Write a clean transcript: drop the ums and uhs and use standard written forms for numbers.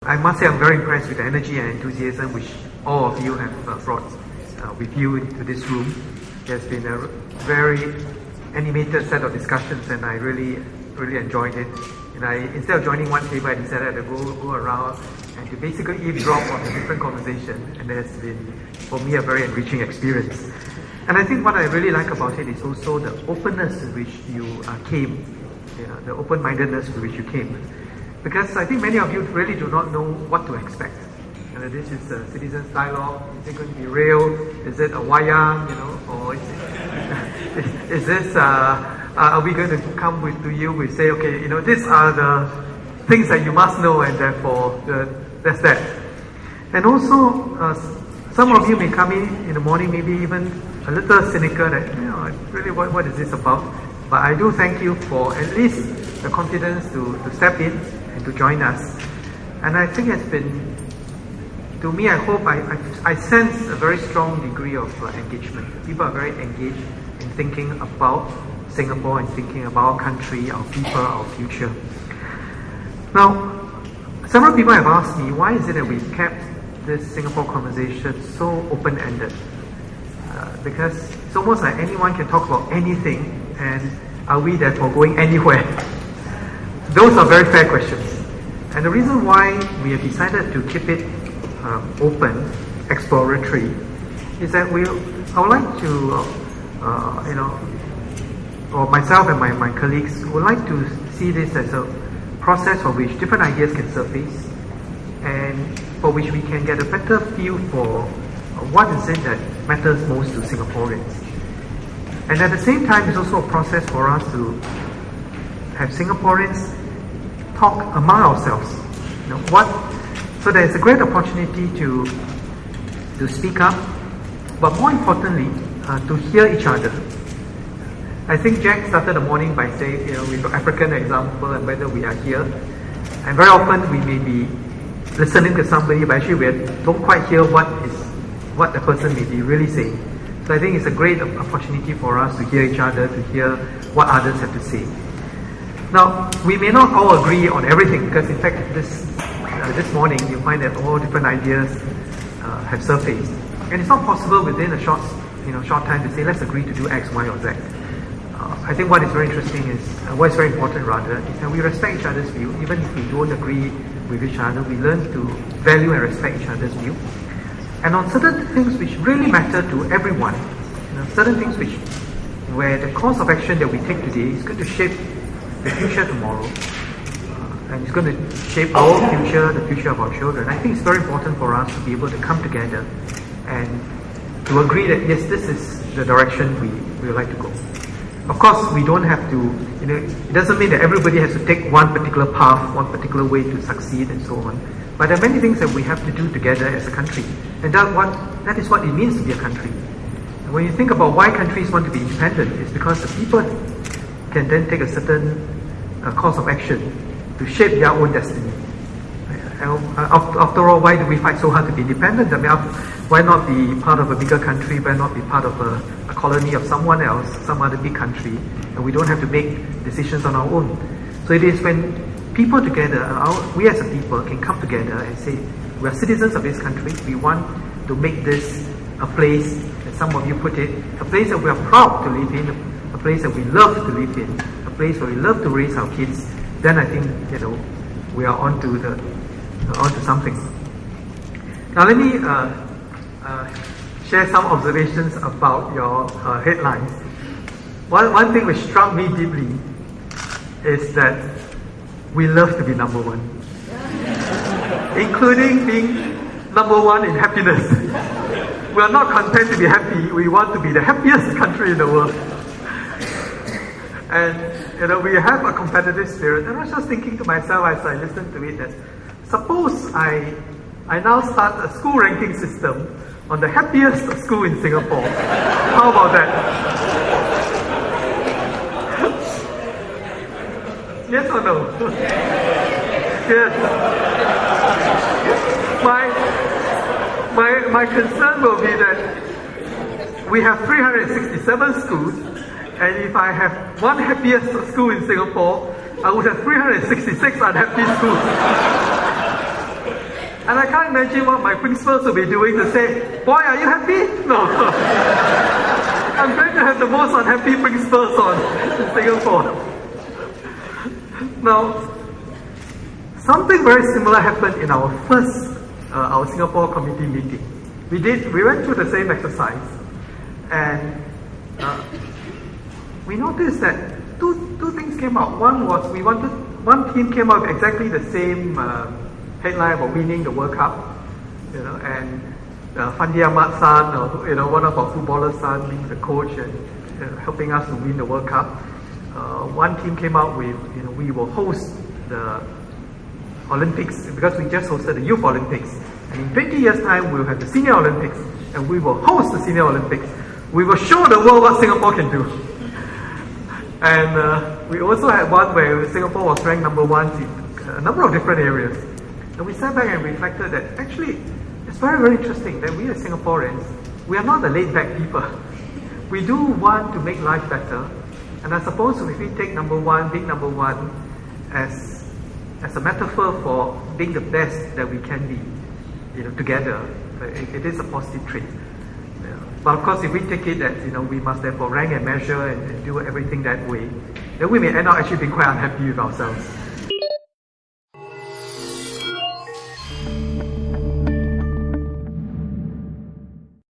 I must say I'm very impressed with the energy and enthusiasm which all of you have brought with you into this room. There's been a very animated set of discussions, and I really enjoyed it. And instead of joining one table, I decided to go around and to basically eavesdrop on a different conversation, and it has been, for me, a very enriching experience. And I think what I really like about it is also the openness with which you came, the open-mindedness with which you came. Because I think many of you really do not know what to expect. This is a citizens' dialogue. Is it going to be real? Is it a wayang? Or is this? Are we going to come to you? We say, okay, these are the things that you must know, and therefore that's that. And also, some of you may come in the morning, maybe even a little cynical that really what is this about? But I do thank you for at least the confidence to step in and to join us. And I think it's been, to me, I hope I sense a very strong degree of engagement. People are very engaged in thinking about Singapore and thinking about our country, our people, our future. Now, several people have asked me, why is it that we've kept this Singapore conversation so open-ended? Because it's almost like anyone can talk about anything, and are we therefore going anywhere? Those are very fair questions. And the reason why we have decided to keep it open, exploratory, is that I would like to, or myself and my colleagues would like to see this as a process for which different ideas can surface, and for which we can get a better feel for what is it that matters most to Singaporeans. And at the same time, it's also a process for us to have Singaporeans talk among ourselves. So there's a great opportunity to speak up, but more importantly, to hear each other. I think Jack started the morning by saying, we've got African example and whether we are here. And very often we may be listening to somebody, but actually we don't quite hear what the person may be really saying. So I think it's a great opportunity for us to hear each other, to hear what others have to say. Now, we may not all agree on everything, because in fact this morning you find that all different ideas have surfaced. And it's not possible within a short time to say, let's agree to do X, Y, or Z. I think what is very interesting is, what is very important rather, is that we respect each other's view. Even if we don't agree with each other, we learn to value and respect each other's view. And on certain things which really matter to everyone, certain things where the course of action that we take today is going to shape the future tomorrow, and it's going to shape our future, the future of our children. I think it's very important for us to be able to come together and to agree that yes, this is the direction we would like to go. Of course, we don't have to, it doesn't mean that everybody has to take one particular path, one particular way to succeed and so on. But there are many things that we have to do together as a country. And that is what it means to be a country. And when you think about why countries want to be independent, it's because the people can then take a certain course of action to shape their own destiny. After all, why do we fight so hard to be independent? I mean, why not be part of a bigger country? Why not be part of a colony of someone else, some other big country, and we don't have to make decisions on our own? So it is when people together, we as a people can come together and say, we are citizens of this country, we want to make this a place, as some of you put it, a place that we are proud to live in, a place that we love to live in, a place where we love to raise our kids. Then I think, we are onto something. Now let me share some observations about your headlines. One thing which struck me deeply is that we love to be number one, including being number one in happiness. We are not content to be happy, we want to be the happiest country in the world. And we have a competitive spirit. And I was just thinking to myself as I listened to it that suppose I now start a school ranking system on the happiest school in Singapore. How about that? Yes or no? Yes. My concern will be that we have 367 schools, and if I have one happiest school in Singapore, I would have 366 unhappy schools. And I can't imagine what my principals will be doing to say, boy, are you happy? No. I'm going to have the most unhappy principals in Singapore. Now, something very similar happened in our first, our Singapore committee meeting. We went through the same exercise, and we noticed that two things came out. One was one team came out with exactly the same headline about winning the World Cup, and Fandi Ahmad's son, or one of our footballers' son, being the coach and helping us to win the World Cup. One team came out with, we will host the Olympics because we just hosted the Youth Olympics, and in 20 years' time we'll have the Senior Olympics, and we will host the Senior Olympics. We will show the world what Singapore can do. And we also had one where Singapore was ranked number 1 in a number of different areas. And we sat back and reflected that actually it's very, very interesting that we as Singaporeans, we are not the laid-back people. We do want to make life better. And I suppose if we take number 1, big number 1, as a metaphor for being the best that we can be, together, it is a positive trait. But of course, if we take it that we must therefore rank and measure and do everything that way, then we may end up actually being quite unhappy with ourselves.